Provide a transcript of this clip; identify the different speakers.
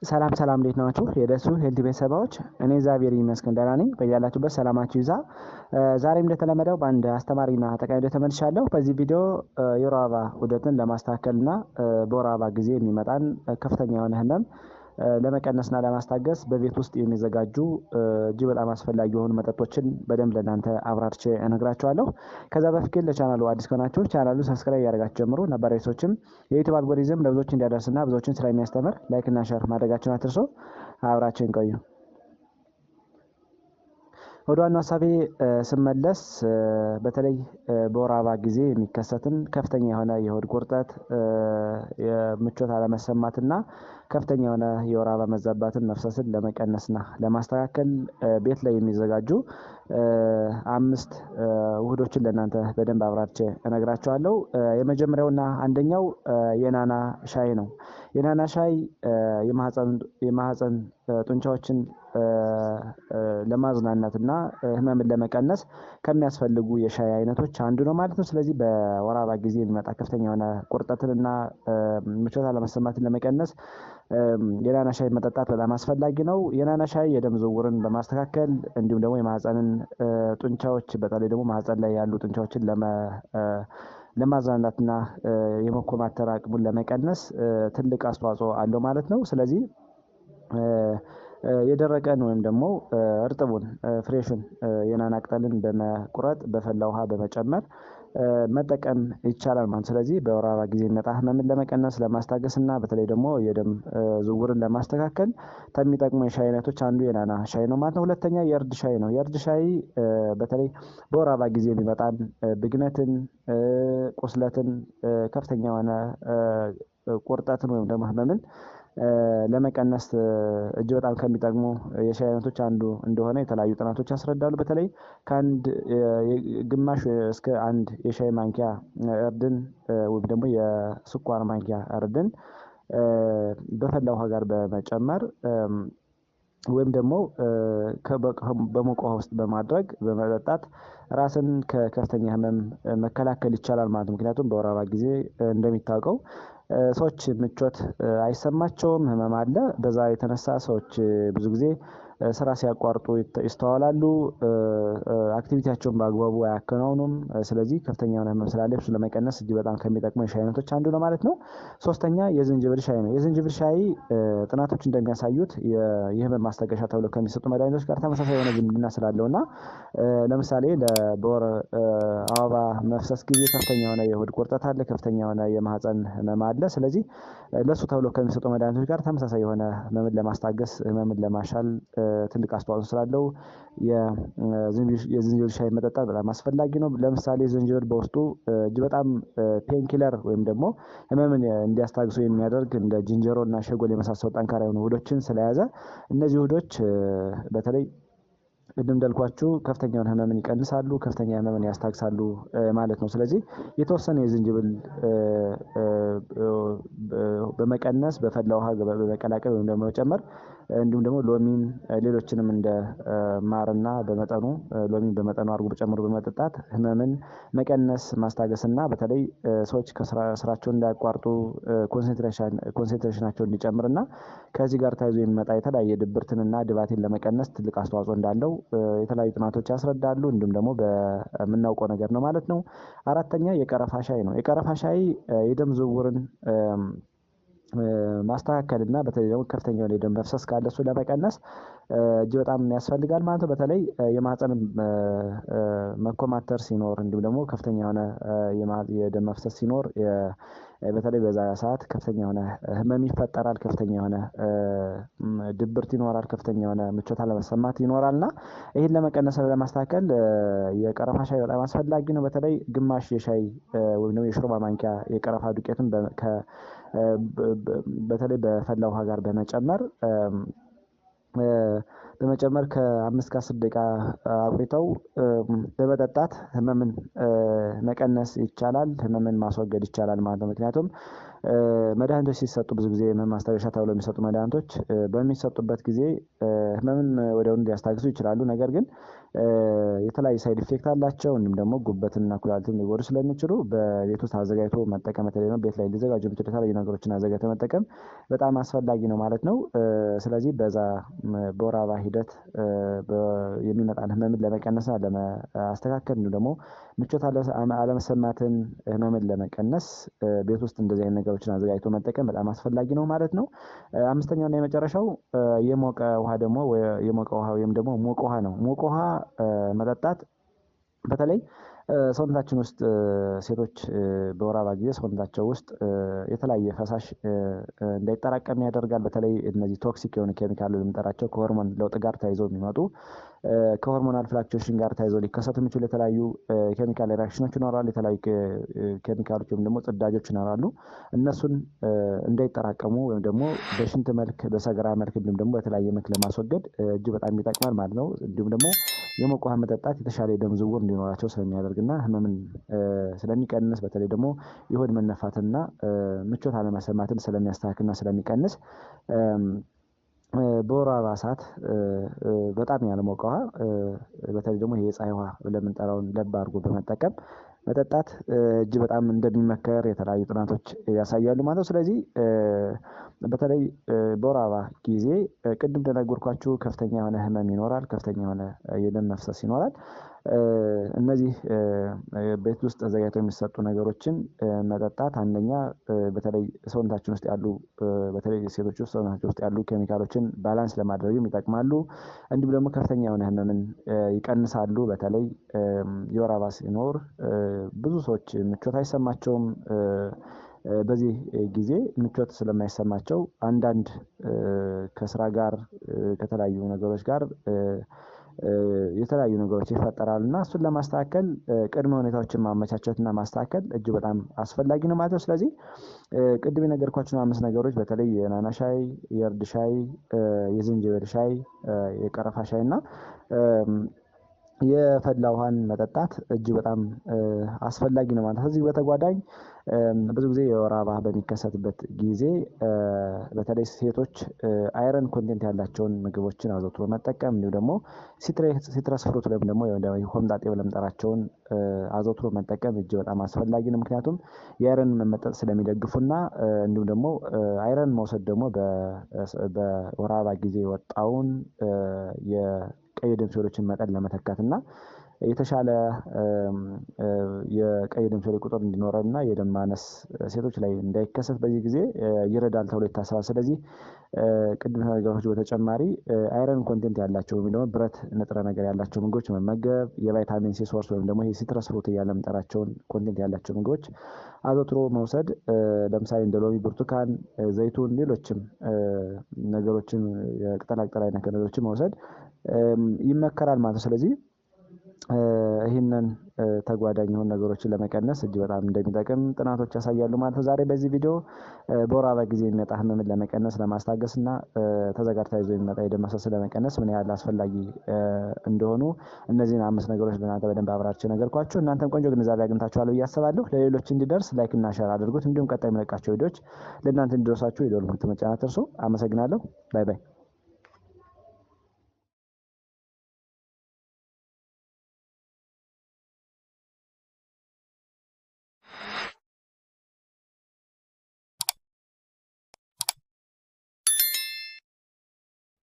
Speaker 1: ሰላም ሰላም እንዴት ናችሁ? የደሱ ሄልቲ ቤተሰቦች እኔ እግዚአብሔር ይመስገን ደህና ነኝ። በያላችሁበት ሰላማችሁ ይዛ። ዛሬም እንደተለመደው በአንድ አስተማሪና ጠቃሚ ቪዲዮ ተመልሻለሁ። በዚህ ቪዲዮ የወር አበባ ዑደትን ለማስተካከልና በወር አበባ ጊዜ የሚመጣን ከፍተኛ የሆነ ህመም ለመቀነስና ለማስታገስ በቤት ውስጥ የሚዘጋጁ እጅግ በጣም አስፈላጊ የሆኑ መጠጦችን በደንብ ለእናንተ አብራርቼ እነግራችኋለሁ። ከዛ በፊት ግን ለቻናሉ አዲስ ከሆናችሁ ቻናሉ ሰብስክራይብ ያደርጋችሁ ጀምሩ። ነባሪ ሰዎችም የዩቲዩብ አልጎሪዝም ለብዙዎች እንዲያደርስና ብዙዎችን ስለሚያስተምር ላይክ እና ሼር ማድረጋችሁን አትርሱ። አብራችን ቆዩ። ወደ ዋናው ሀሳቤ ስመለስ በተለይ በወር አበባ ጊዜ የሚከሰትን ከፍተኛ የሆነ የሆድ ቁርጠት፣ የምቾት አለመሰማትና ከፍተኛ የሆነ የወር አበባ መዛባትን መፍሰስን ለመቀነስና ለማስተካከል ቤት ላይ የሚዘጋጁ 5 ውህዶችን ለእናንተ በደንብ አብራርቼ እነግራችኋለሁ። የመጀመሪያውና አንደኛው የናና ሻይ ነው። የናና ሻይ የማህፀን ጡንቻዎችን ለማዝናናትና ህመምን ለመቀነስ ከሚያስፈልጉ የሻይ አይነቶች አንዱ ነው ማለት ነው። ስለዚህ በወር አበባ ጊዜ የሚመጣ ከፍተኛ የሆነ ቁርጠትንና ምቾት አለመሰማትን ለመቀነስ የናና ሻይ መጠጣት በጣም አስፈላጊ ነው። የናና ሻይ የደም ዝውውርን በማስተካከል እንዲሁም ደግሞ የማህፀንን ጡንቻዎች በተለይ ደግሞ ማህፀን ላይ ያሉ ጡንቻዎችን ለማዝናናትና የመኮማተር አቅሙን ለመቀነስ ትልቅ አስተዋጽኦ አለው ማለት ነው። ስለዚህ የደረቀን ወይም ደግሞ እርጥቡን ፍሬሽን የናና ቅጠልን በመቁረጥ በፈላ ውሃ በመጨመር መጠቀም ይቻላል ማለት። ስለዚህ በወር አበባ ጊዜ የሚመጣ ህመምን ለመቀነስ ለማስታገስና በተለይ ደግሞ የደም ዝውውርን ለማስተካከል ከሚጠቅሙ የሻይ አይነቶች አንዱ የናና ሻይ ነው ማለት ነው። ሁለተኛ የእርድ ሻይ ነው። የእርድ ሻይ በተለይ በወር አበባ ጊዜ የሚመጣን ብግነትን፣ ቁስለትን፣ ከፍተኛ የሆነ ቁርጠትን ወይም ደግሞ ህመምን ለመቀነስ እጅግ በጣም ከሚጠቅሙ የሻይ አይነቶች አንዱ እንደሆነ የተለያዩ ጥናቶች ያስረዳሉ። በተለይ ከአንድ ግማሽ እስከ አንድ የሻይ ማንኪያ እርድን ወይም ደግሞ የስኳር ማንኪያ እርድን በፈላ ውሃ ጋር በመጨመር ወይም ደግሞ በሞቀ ውሃ ውስጥ በማድረግ በመጠጣት ራስን ከከፍተኛ ህመም መከላከል ይቻላል ማለት ነው። ምክንያቱም በወር አበባ ጊዜ እንደሚታወቀው ሰዎች ምቾት አይሰማቸውም፣ ህመም አለ። በዛ የተነሳ ሰዎች ብዙ ጊዜ ስራ ሲያቋርጡ ይስተዋላሉ። አክቲቪቲያቸውን በአግባቡ አያከናውኑም። ስለዚህ ከፍተኛ የሆነ ህመም ስላለ እሱን ለመቀነስ እጅግ በጣም ከሚጠቅሙ የሻይ አይነቶች አንዱ ነው ማለት ነው። ሶስተኛ የዝንጅብል ሻይ ነው። የዝንጅብል ሻይ ጥናቶች እንደሚያሳዩት የህመም ማስታገሻ ተብሎ ከሚሰጡ መድኃኒቶች ጋር ተመሳሳይ የሆነ ዝምድና ስላለውና ለምሳሌ በወር አበባ መፍሰስ ጊዜ ከፍተኛ የሆነ የሆድ ቁርጠት አለ፣ ከፍተኛ የሆነ የማህፀን ህመም አለ። ስለዚህ ለሱ ተብሎ ከሚሰጡ መድኃኒቶች ጋር ተመሳሳይ የሆነ ህመምን ለማስታገስ ህመምን ለማሻል ትልቅ አስተዋጽኦ ስላለው የዝንጅብል ሻይ መጠጣት በጣም አስፈላጊ ነው። ለምሳሌ ዝንጅብል በውስጡ እጅግ በጣም ፔንኪለር ወይም ደግሞ ህመምን እንዲያስታግሱ የሚያደርግ እንደ ጅንጀሮ እና ሸጎል የመሳሰሉ ጠንካራ የሆኑ ውህዶችን ስለያዘ እነዚህ ውህዶች በተለይ ቅድም እንዳልኳችሁ ከፍተኛውን ህመምን ይቀንሳሉ፣ ከፍተኛ ህመምን ያስታግሳሉ ማለት ነው። ስለዚህ የተወሰነ የዝንጅብል በመቀነስ በፈላ ውሃ በመቀላቀል ወይም ደግሞ መጨመር እንዲሁም ደግሞ ሎሚን ሌሎችንም እንደ ማርና በመጠኑ ሎሚን በመጠኑ አድርጎ ጨምሮ በመጠጣት ህመምን መቀነስ ማስታገስና በተለይ ሰዎች ስራቸውን እንዳያቋርጡ ኮንሰንትሬሽናቸውን እንዲጨምርና ከዚህ ጋር ተያይዞ የሚመጣ የተለያየ ድብርትንና ድባቴን ለመቀነስ ትልቅ አስተዋጽኦ እንዳለው የተለያዩ ጥናቶች ያስረዳሉ። እንዲሁም ደግሞ በምናውቀው ነገር ነው ማለት ነው። አራተኛ የቀረፋ ሻይ ነው። የቀረፋ ሻይ የደም ዝውውርን ማስተካከል እና በተለይ ደግሞ ከፍተኛ የሆነ የደም መፍሰስ ካለ እሱ ለመቀነስ እጅግ በጣም ያስፈልጋል ማለት ነው። በተለይ የማህፀን መኮማተር ሲኖር እንዲሁም ደግሞ ከፍተኛ የሆነ የደም መፍሰስ ሲኖር በተለይ በዛ ሰዓት ከፍተኛ የሆነ ህመም ይፈጠራል፣ ከፍተኛ የሆነ ድብርት ይኖራል፣ ከፍተኛ የሆነ ምቾት አለመሰማት ይኖራልና ይህን ለመቀነስ ለማስተካከል የቀረፋ ሻይ በጣም አስፈላጊ ነው። በተለይ ግማሽ የሻይ ወይም ደግሞ የሾርባ ማንኪያ የቀረፋ ዱቄትን በተለይ በፈላ ውሃ ጋር በመጨመር ከ5 እስከ 10 ደቂቃ አቁይተው በመጠጣት ህመምን መቀነስ ይቻላል፣ ህመምን ማስወገድ ይቻላል ማለት ነው። ምክንያቱም መድኃኒቶች ሲሰጡ ብዙ ጊዜ ህመም ማስታገሻ ተብለው የሚሰጡ መድኃኒቶች በሚሰጡበት ጊዜ ህመምን ወዲያውኑ ሊያስታግሱ ይችላሉ። ነገር ግን የተለያዩ ሳይድ ኢፌክት አላቸው። እንዲሁም ደግሞ ጉበትና ኩላሊትን ሊጎዱ ስለሚችሉ በቤት ውስጥ አዘጋጅቶ መጠቀም በተለይ ነው ቤት ላይ ሊዘጋጁ የሚችሉ የተለያዩ ነገሮችን አዘጋጅቶ መጠቀም በጣም አስፈላጊ ነው ማለት ነው። ስለዚህ በዛ በወር አበባ ሂደት የሚመጣን ህመምን ለመቀነስና ለማስተካከል እንዲሁም ደግሞ ምቾት አለመሰማትን ህመምን ለመቀነስ ቤት ውስጥ እንደዚህ አይነት ነገሮችን አዘጋጅቶ መጠቀም በጣም አስፈላጊ ነው ማለት ነው። አምስተኛው እና የመጨረሻው የሞቀ ውሃ ደግሞ የሞቀ ውሃ ወይም ደግሞ ሞቅ ውሃ ነው። ሞቅ ውሃ መጠጣት በተለይ ሰውነታችን ውስጥ ሴቶች በወር አበባ ጊዜ ሰውነታቸው ውስጥ የተለያየ ፈሳሽ እንዳይጠራቀም ያደርጋል። በተለይ እነዚህ ቶክሲክ የሆኑ ኬሚካል የምንጠራቸው ከሆርሞን ለውጥ ጋር ተያይዘው የሚመጡ ከሆርሞናል ፍላክቹዌሽን ጋር ተያይዘው ሊከሰቱ የሚችሉ የተለያዩ ኬሚካል ሪአክሽኖች ይኖራሉ። የተለያዩ ኬሚካሎች ወይም ደግሞ ጽዳጆች ይኖራሉ። እነሱን እንዳይጠራቀሙ ወይም ደግሞ በሽንት መልክ በሰገራ መልክ እንዲሁም ደግሞ በተለያየ መልክ ለማስወገድ እጅግ በጣም ይጠቅማል ማለት ነው። እንዲሁም ደግሞ የሞቀ ውሃ መጠጣት የተሻለ የደም ዝውውር እንዲኖራቸው ስለሚያደርግና ህመምን ስለሚቀንስ በተለይ ደግሞ የሆድ መነፋትና ምቾት አለመሰማትን ስለሚያስተካክልና ስለሚቀንስ በወር አበባ ሰዓት በጣም ያልሞቀ ውሃ በተለይ ደግሞ ይሄ የፀሐይ ውሃ ብለን የምንጠራውን ለብ አድርጎ በመጠቀም መጠጣት እጅግ በጣም እንደሚመከር የተለያዩ ጥናቶች ያሳያሉ ማለት ነው። ስለዚህ በተለይ በወር አበባ ጊዜ ቅድም እንደነገርኳችሁ ከፍተኛ የሆነ ህመም ይኖራል፣ ከፍተኛ የሆነ የደም መፍሰስ ይኖራል። እነዚህ ቤት ውስጥ ተዘጋጅተው የሚሰጡ ነገሮችን መጠጣት አንደኛ በተለይ ሰውነታችን ውስጥ ያሉ በተለይ ሴቶች ውስጥ ሰውነታችን ውስጥ ያሉ ኬሚካሎችን ባላንስ ለማድረግም ይጠቅማሉ። እንዲሁም ደግሞ ከፍተኛ የሆነ ህመምን ይቀንሳሉ። በተለይ የወር አበባ ሲኖር ብዙ ሰዎች ምቾት አይሰማቸውም። በዚህ ጊዜ ምቾት ስለማይሰማቸው አንዳንድ ከስራ ጋር ከተለያዩ ነገሮች ጋር የተለያዩ ነገሮች ይፈጠራሉ እና እሱን ለማስተካከል ቅድመ ሁኔታዎችን ማመቻቸትና ማስተካከል እጅግ በጣም አስፈላጊ ነው ማለት ነው። ስለዚህ ቅድም የነገርኳችሁን 5 ነገሮች በተለይ የናና ሻይ፣ የእርድ ሻይ፣ የዝንጅብል ሻይ፣ የቀረፋ ሻይ እና የፈላ ውሃን መጠጣት እጅግ በጣም አስፈላጊ ነው ማለት ነው። ከዚህ በተጓዳኝ ብዙ ጊዜ የወር አበባ በሚከሰትበት ጊዜ በተለይ ሴቶች አይረን ኮንቴንት ያላቸውን ምግቦችን አዘውትሮ መጠቀም እንዲሁም ደግሞ ሲትረስ ፍሩት ወይም ደግሞ ሆምጣጤ ብለን የምንጠራቸውን አዘውትሮ መጠቀም እጅግ በጣም አስፈላጊ ነው። ምክንያቱም የአይረን መመጠጥ ስለሚደግፉና እንዲሁም ደግሞ አይረን መውሰድ ደግሞ በወር አበባ ጊዜ የወጣውን የቀይ ደም ሴሎችን መጠን ለመተካት እና የተሻለ የቀይ ደም ሴል ቁጥር እንዲኖረንና የደም ማነስ ሴቶች ላይ እንዳይከሰት በዚህ ጊዜ ይረዳል ተብሎ ይታሰባል። ስለዚህ ቅድም ከነገርኳችሁ በተጨማሪ አይረን ኮንቴንት ያላቸው ወይም ደግሞ ብረት ንጥረ ነገር ያላቸው ምግቦች መመገብ፣ የቫይታሚን ሲ ሶርስ ወይም ደግሞ ይሄ ሲትረስ ፍሩት እያልን የምንጠራቸውን ኮንቴንት ያላቸው ምግቦች አዘውትሮ መውሰድ፣ ለምሳሌ እንደ ሎሚ፣ ብርቱካን፣ ዘይቱን፣ ሌሎችም ነገሮችን የቅጠላቅጠል አይነት ነገሮችን መውሰድ ይመከራል ማለት ነው። ስለዚህ ይህንን ተጓዳኝ የሆኑ ነገሮችን ለመቀነስ እጅግ በጣም እንደሚጠቅም ጥናቶች ያሳያሉ ማለት ነው። ዛሬ በዚህ ቪዲዮ በወር አበባ ጊዜ የሚመጣ ህመምን ለመቀነስ ለማስታገስ እና ተዘጋጅቶ ይዞ የሚመጣ የደም መፍሰስ ለመቀነስ ምን ያህል አስፈላጊ እንደሆኑ እነዚህን 5 ነገሮች ለእናንተ በደንብ አብራርቼ ነገርኳችሁ። እናንተም ቆንጆ ግንዛቤ አግኝታችኋል ብዬ አስባለሁ። ለሌሎች እንዲደርስ ላይክ እና ሼር አድርጉት። እንዲሁም ቀጣይ የምለቃቸው ቪዲዮዎች ለእናንተ እንዲደርሳችሁ የደወል ምልክቱን መጫን አትርሱ። አመሰግናለሁ። ባይ ባይ።